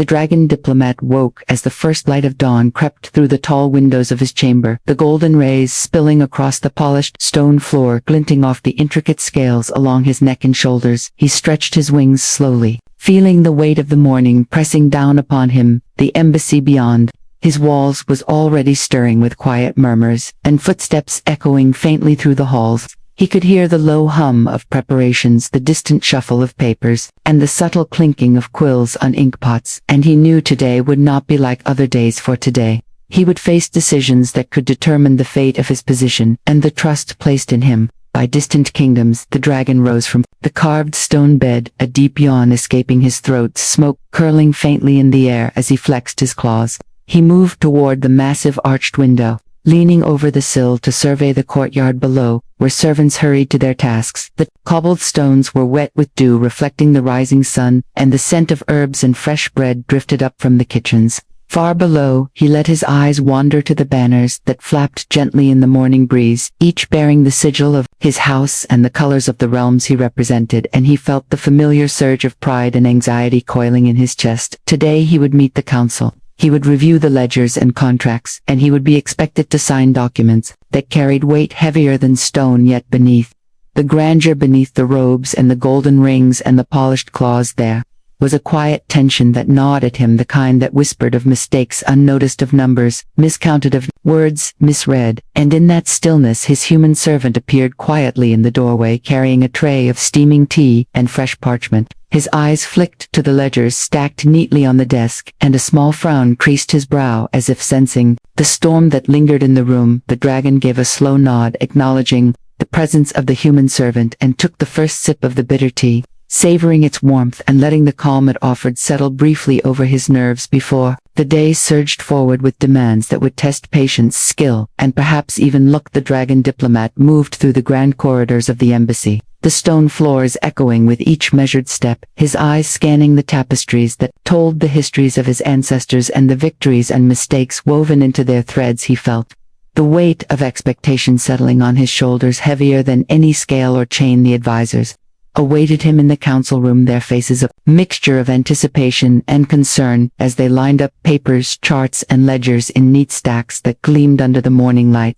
The Dragon Diplomat woke as the first light of dawn crept through the tall windows of his chamber, the golden rays spilling across the polished stone floor, glinting off the intricate scales along his neck and shoulders. He stretched his wings slowly, feeling the weight of the morning pressing down upon him. The embassy beyond his walls was already stirring with quiet murmurs, and footsteps echoing faintly through the halls. He could hear the low hum of preparations, the distant shuffle of papers, and the subtle clinking of quills on inkpots, and he knew today would not be like other days, for today he would face decisions that could determine the fate of his position and the trust placed in him by distant kingdoms. The dragon rose from the carved stone bed, a deep yawn escaping his throat, smoke curling faintly in the air as he flexed his claws. He moved toward the massive arched window, leaning over the sill to survey the courtyard below, where servants hurried to their tasks. The cobbled stones were wet with dew reflecting the rising sun, and the scent of herbs and fresh bread drifted up from the kitchens. Far below, he let his eyes wander to the banners that flapped gently in the morning breeze, each bearing the sigil of his house and the colors of the realms he represented, and he felt the familiar surge of pride and anxiety coiling in his chest. Today he would meet the council. He would review the ledgers and contracts, and he would be expected to sign documents that carried weight heavier than stone. Yet beneath the grandeur, beneath the robes and the golden rings and the polished claws, there was a quiet tension that gnawed at him, the kind that whispered of mistakes unnoticed, of numbers miscounted, of words misread. And in that stillness his human servant appeared quietly in the doorway, carrying a tray of steaming tea and fresh parchment. His eyes flicked to the ledgers stacked neatly on the desk, and a small frown creased his brow as if sensing the storm that lingered in the room. The dragon gave a slow nod, acknowledging the presence of the human servant, and took the first sip of the bitter tea, savoring its warmth and letting the calm it offered settle briefly over his nerves before the day surged forward with demands that would test patience, skill, and perhaps even luck. The Dragon Diplomat moved through the grand corridors of the embassy, the stone floors echoing with each measured step, his eyes scanning the tapestries that told the histories of his ancestors and the victories and mistakes woven into their threads. He felt the weight of expectation settling on his shoulders, heavier than any scale or chain. The advisors awaited him in the council room, their faces a mixture of anticipation and concern as they lined up papers, charts, and ledgers in neat stacks that gleamed under the morning light.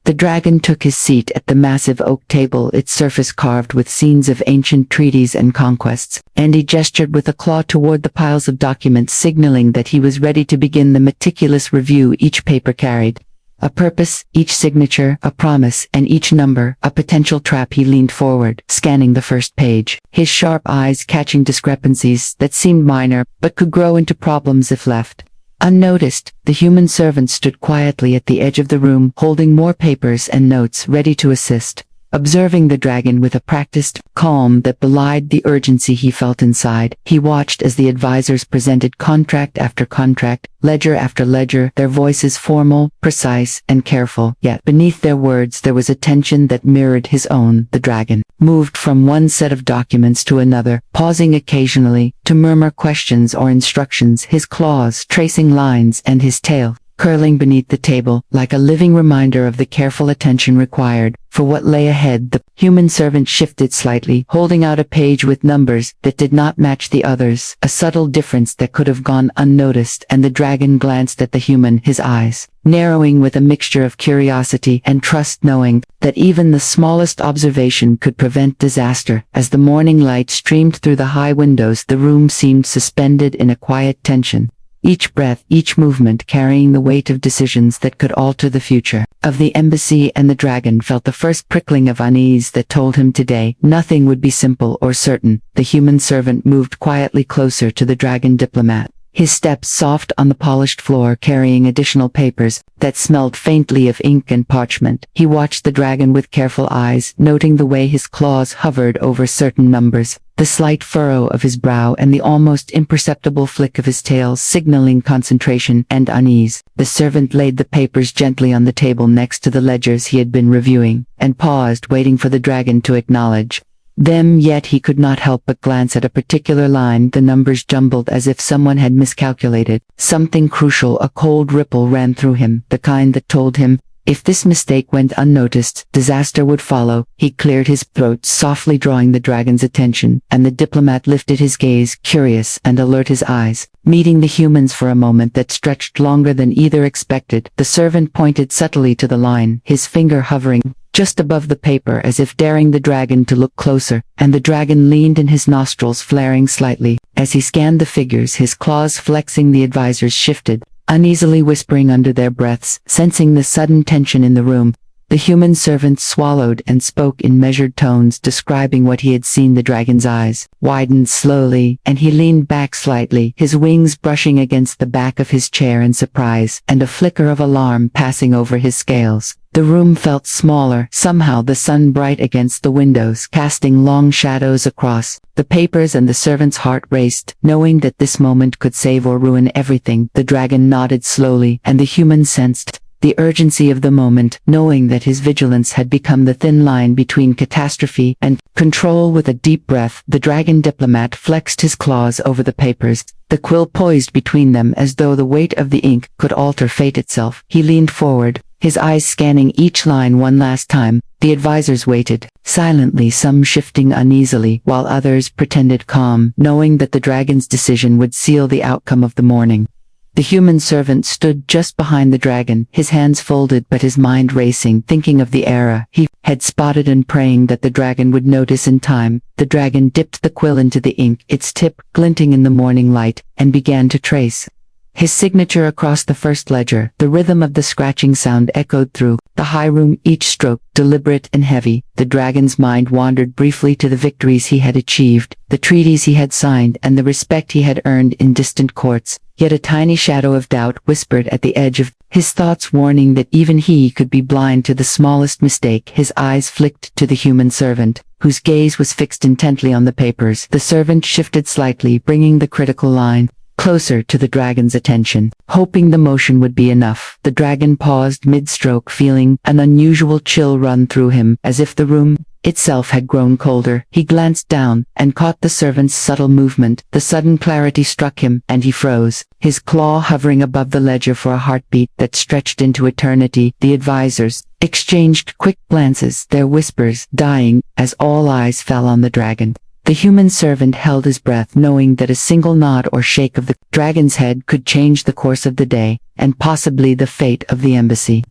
The dragon took his seat at the massive oak table, its surface carved with scenes of ancient treaties and conquests, and he gestured with a claw toward the piles of documents, signaling that he was ready to begin the meticulous review. Each paper carried a purpose, each signature a promise, and each number a potential trap. He leaned forward, scanning the first page, his sharp eyes catching discrepancies that seemed minor but could grow into problems if left unnoticed. The human servant stood quietly at the edge of the room, holding more papers and notes, ready to assist, observing the dragon with a practiced calm that belied the urgency he felt inside. He watched as the advisors presented contract after contract, ledger after ledger, their voices formal, precise, and careful. Yet beneath their words there was a tension that mirrored his own. The dragon moved from one set of documents to another, pausing occasionally to murmur questions or instructions, his claws tracing lines and his tail curling beneath the table, like a living reminder of the careful attention required for what lay ahead. The human servant shifted slightly, holding out a page with numbers that did not match the others, a subtle difference that could have gone unnoticed, and the dragon glanced at the human, his eyes narrowing with a mixture of curiosity and trust, knowing that even the smallest observation could prevent disaster. As the morning light streamed through the high windows, the room seemed suspended in a quiet tension, each breath, each movement carrying the weight of decisions that could alter the future of the embassy. And the dragon felt the first prickling of unease that told him today nothing would be simple or certain. The human servant moved quietly closer to the Dragon Diplomat, his steps soft on the polished floor, carrying additional papers that smelled faintly of ink and parchment. He watched the dragon with careful eyes, noting the way his claws hovered over certain numbers, the slight furrow of his brow and the almost imperceptible flick of his tail signaling concentration and unease. The servant laid the papers gently on the table next to the ledgers he had been reviewing, and paused, waiting for the dragon to acknowledge them. Yet he could not help but glance at a particular line, the numbers jumbled as if someone had miscalculated something crucial. A cold ripple ran through him, the kind that told him If this mistake went unnoticed, disaster would follow. He cleared his throat, softly drawing the dragon's attention, and the diplomat lifted his gaze, curious and alert, his eyes meeting the humans for a moment that stretched longer than either expected. The servant pointed subtly to the line, his finger hovering just above the paper as if daring the dragon to look closer, and the dragon leaned in, his nostrils flaring slightly. As he scanned the figures, his claws flexing, the advisors shifted, uneasily whispering under their breaths, sensing the sudden tension in the room. The human servant swallowed and spoke in measured tones, describing what he had seen. The dragon's eyes widened slowly, and he leaned back slightly, his wings brushing against the back of his chair in surprise, and a flicker of alarm passing over his scales. The room felt smaller, somehow, the sun bright against the windows, casting long shadows across the papers, and the servant's heart raced, knowing that this moment could save or ruin everything. The dragon nodded slowly, and the human sensed the urgency of the moment, knowing that his vigilance had become the thin line between catastrophe and control. With a deep breath, the dragon diplomat flexed his claws over the papers, the quill poised between them as though the weight of the ink could alter fate itself. He leaned forward, his eyes scanning each line one last time. The advisors waited, silently, some shifting uneasily, while others pretended calm, knowing that the dragon's decision would seal the outcome of the morning. The human servant stood just behind the dragon, his hands folded but his mind racing, thinking of the error he had spotted and praying that the dragon would notice in time. The dragon dipped the quill into the ink, its tip glinting in the morning light, and began to trace his signature across the first ledger. The rhythm of the scratching sound echoed through the high room, each stroke deliberate and heavy. The dragon's mind wandered briefly to the victories he had achieved, the treaties he had signed, and the respect he had earned in distant courts. Yet a tiny shadow of doubt whispered at the edge of his thoughts, warning that even he could be blind to the smallest mistake. His eyes flicked to the human servant, whose gaze was fixed intently on the papers. The servant shifted slightly, bringing the critical line closer to the dragon's attention, hoping the motion would be enough. The dragon paused mid-stroke, feeling an unusual chill run through him, as if the room itself had grown colder. He glanced down and caught the servant's subtle movement. The sudden clarity struck him, and he froze, his claw hovering above the ledger for a heartbeat that stretched into eternity. The advisors exchanged quick glances, their whispers dying as all eyes fell on the dragon. The human servant held his breath, knowing that a single nod or shake of the dragon's head could change the course of the day, and possibly the fate of the embassy.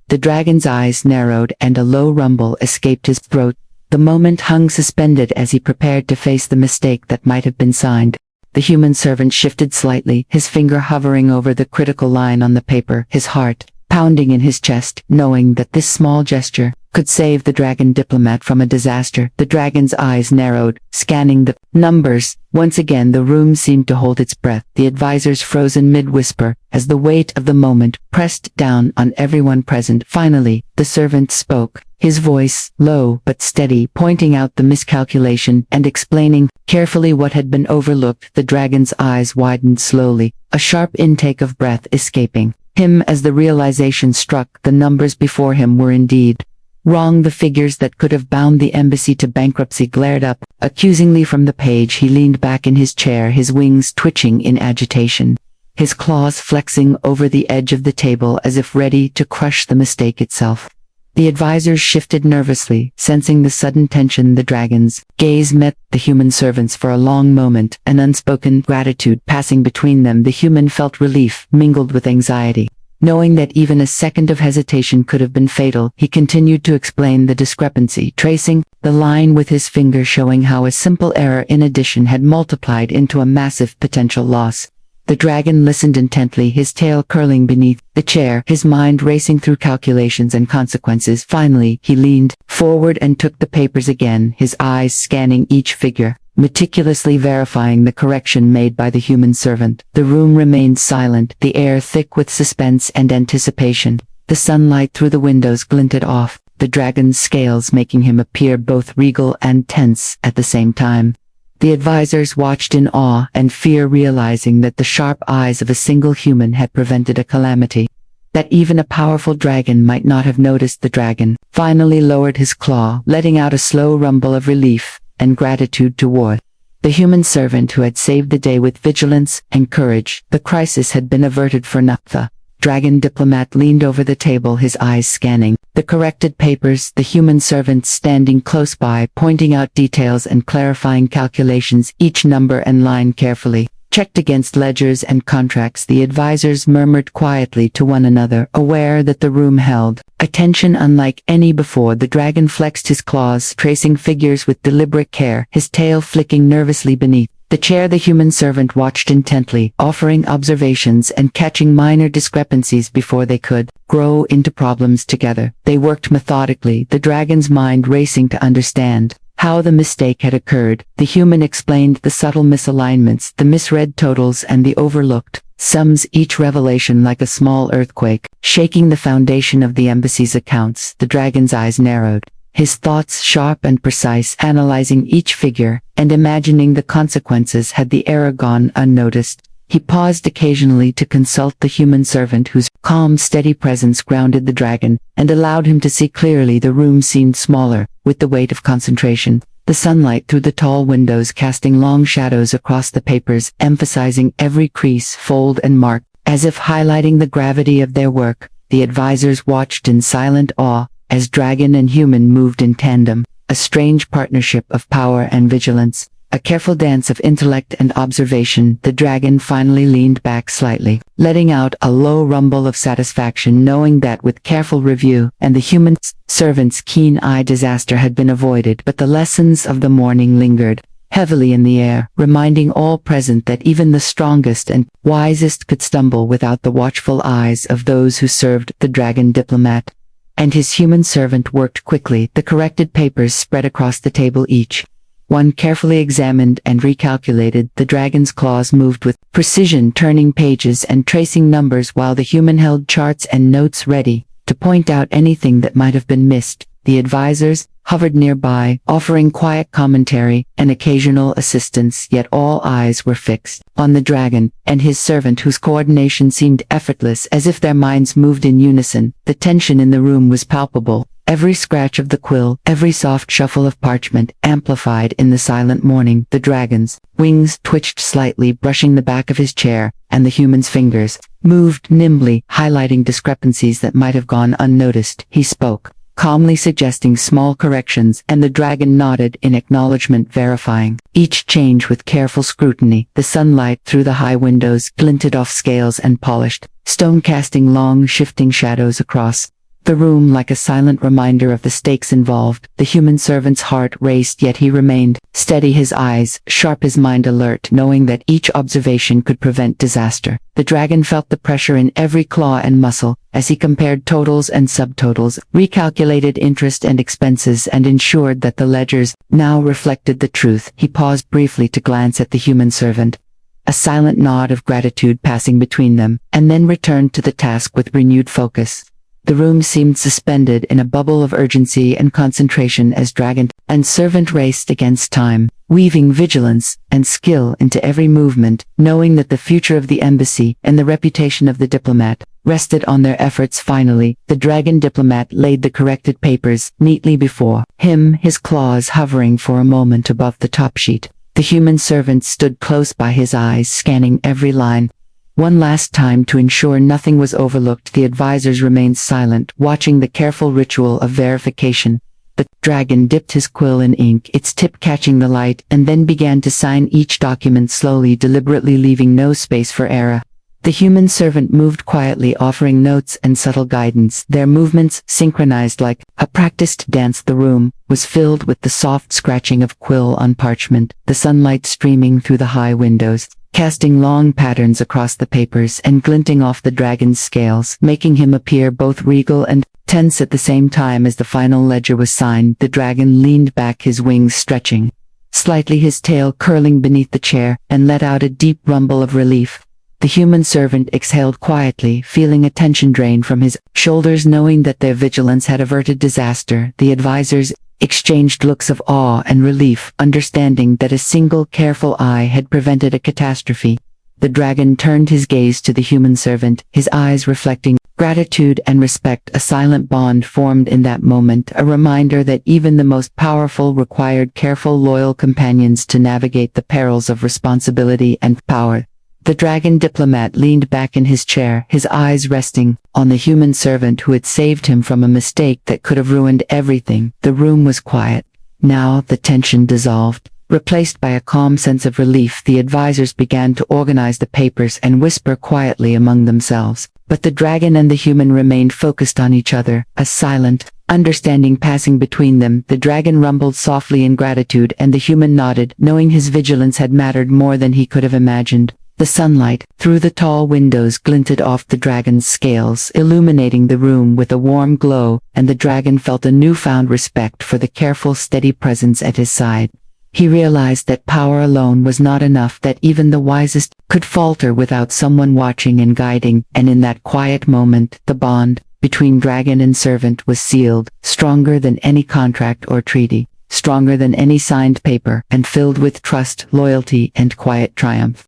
The dragon's eyes narrowed, and a low rumble escaped his throat. The moment hung suspended as he prepared to face the mistake that might have been signed. The human servant shifted slightly, his finger hovering over the critical line on the paper, his heart pounding in his chest, knowing that this small gesture could save the dragon diplomat from a disaster. The dragon's eyes narrowed, scanning the numbers. Once again the room seemed to hold its breath, the advisors frozen mid-whisper, as the weight of the moment pressed down on everyone present. Finally, the servant spoke, his voice low but steady, pointing out the miscalculation and explaining carefully what had been overlooked. The dragon's eyes widened slowly, a sharp intake of breath escaping him as the realization struck. The numbers before him were indeed wrong. The figures that could have bound the embassy to bankruptcy glared up accusingly from the page. He leaned back in his chair, his wings twitching in agitation, his claws flexing over the edge of the table as if ready to crush the mistake itself. The advisors shifted nervously, sensing the sudden tension. The dragon's gaze met the human servant's for a long moment, an unspoken gratitude passing between them. The human felt relief mingled with anxiety, knowing that even a second of hesitation could have been fatal. He continued to explain the discrepancy, tracing the line with his finger, showing how a simple error in addition had multiplied into a massive potential loss. The dragon listened intently, his tail curling beneath the chair, his mind racing through calculations and consequences. Finally, he leaned forward and took the papers again, his eyes scanning each figure, meticulously verifying the correction made by the human servant. The room remained silent, the air thick with suspense and anticipation. The sunlight through the windows glinted off the dragon's scales, making him appear both regal and tense at the same time. The advisors watched in awe and fear, realizing that the sharp eyes of a single human had prevented a calamity, that even a powerful dragon might not have noticed. The dragon finally lowered his claw, letting out a slow rumble of relief and gratitude toward the human servant who had saved the day with vigilance and courage. The crisis had been averted for Naphtha. Dragon Diplomat leaned over the table, his eyes scanning the corrected papers, the human servant standing close by, pointing out details and clarifying calculations, each number and line carefully checked against ledgers and contracts. The advisors murmured quietly to one another, aware that the room held attention unlike any before. The dragon flexed his claws, tracing figures with deliberate care, his tail flicking nervously beneath the chair. The human servant watched intently, offering observations and catching minor discrepancies before they could grow into problems together. They worked methodically, the dragon's mind racing to understand how the mistake had occurred. The human explained the subtle misalignments, the misread totals and the overlooked sums, each revelation like a small earthquake, shaking the foundation of the embassy's accounts. The dragon's eyes narrowed, his thoughts sharp and precise, analyzing each figure and imagining the consequences had the error gone unnoticed. He paused occasionally to consult the human servant, whose calm, steady presence grounded the dragon and allowed him to see clearly. The room seemed smaller, with the weight of concentration. The sunlight through the tall windows casting long shadows across the papers, emphasizing every crease, fold and mark, as if highlighting the gravity of their work. The advisors watched in silent awe as dragon and human moved in tandem, a strange partnership of power and vigilance. A careful dance of intellect and observation. The dragon finally leaned back slightly, letting out a low rumble of satisfaction, knowing that with careful review and the human servant's keen eye, disaster had been avoided. But the lessons of the morning lingered heavily in the air, reminding all present that even the strongest and wisest could stumble without the watchful eyes of those who served the Dragon Diplomat. And his human servant worked quickly, the corrected papers spread across the table, each one carefully examined and recalculated. The dragon's claws moved with precision, turning pages and tracing numbers, while the human held charts and notes ready to point out anything that might have been missed. The advisors hovered nearby, offering quiet commentary and occasional assistance, yet all eyes were fixed on the dragon and his servant, whose coordination seemed effortless, as if their minds moved in unison. The tension in the room was palpable. Every scratch of the quill, every soft shuffle of parchment, amplified in the silent morning. The dragon's wings twitched slightly, brushing the back of his chair, and the human's fingers moved nimbly, highlighting discrepancies that might have gone unnoticed. He spoke, calmly suggesting small corrections, and the dragon nodded in acknowledgement, verifying each change with careful scrutiny. The sunlight through the high windows glinted off scales and polished stone, casting long, shifting shadows across the room like a silent reminder of the stakes involved. The human servant's heart raced, yet he remained steady, his eyes sharp, his mind alert, knowing that each observation could prevent disaster. The dragon felt the pressure in every claw and muscle as he compared totals and subtotals, recalculated interest and expenses, and ensured that the ledgers now reflected the truth. He paused briefly to glance at the human servant, a silent nod of gratitude passing between them, and then returned to the task with renewed focus. The room seemed suspended in a bubble of urgency and concentration as dragon and servant raced against time, weaving vigilance and skill into every movement, knowing that the future of the embassy and the reputation of the diplomat rested on their efforts. Finally, the Dragon Diplomat laid the corrected papers neatly before him, his claws hovering for a moment above the top sheet. The human servant stood close by, his eyes scanning every line. One last time to ensure nothing was overlooked, the advisors remained silent, watching the careful ritual of verification. The dragon dipped his quill in ink, its tip catching the light, and then began to sign each document slowly, deliberately, leaving no space for error. The human servant moved quietly, offering notes and subtle guidance, their movements synchronized like a practiced dance. The room was filled with the soft scratching of quill on parchment, the sunlight streaming through the high windows, casting long patterns across the papers and glinting off the dragon's scales, making him appear both regal and tense at the same time. As the final ledger was signed, the dragon leaned back, his wings stretching slightly, his tail curling beneath the chair, and let out a deep rumble of relief. The human servant exhaled quietly, feeling a tension drain from his shoulders, knowing that their vigilance had averted disaster. The advisors exchanged looks of awe and relief, understanding that a single careful eye had prevented a catastrophe. The dragon turned his gaze to the human servant, his eyes reflecting gratitude and respect. A silent bond formed in that moment, a reminder that even the most powerful required careful, loyal companions to navigate the perils of responsibility and power. The Dragon Diplomat leaned back in his chair, his eyes resting on the human servant who had saved him from a mistake that could have ruined everything. The room was quiet. Now the tension dissolved. Replaced by a calm sense of relief, the advisors began to organize the papers and whisper quietly among themselves. But the dragon and the human remained focused on each other, a silent, understanding passing between them. The dragon rumbled softly in gratitude, and the human nodded, knowing his vigilance had mattered more than he could have imagined. The sunlight, through the tall windows, glinted off the dragon's scales, illuminating the room with a warm glow, and the dragon felt a newfound respect for the careful, steady presence at his side. He realized that power alone was not enough, that even the wisest could falter without someone watching and guiding, and in that quiet moment, the bond between dragon and servant was sealed, stronger than any contract or treaty, stronger than any signed paper, and filled with trust, loyalty, and quiet triumph.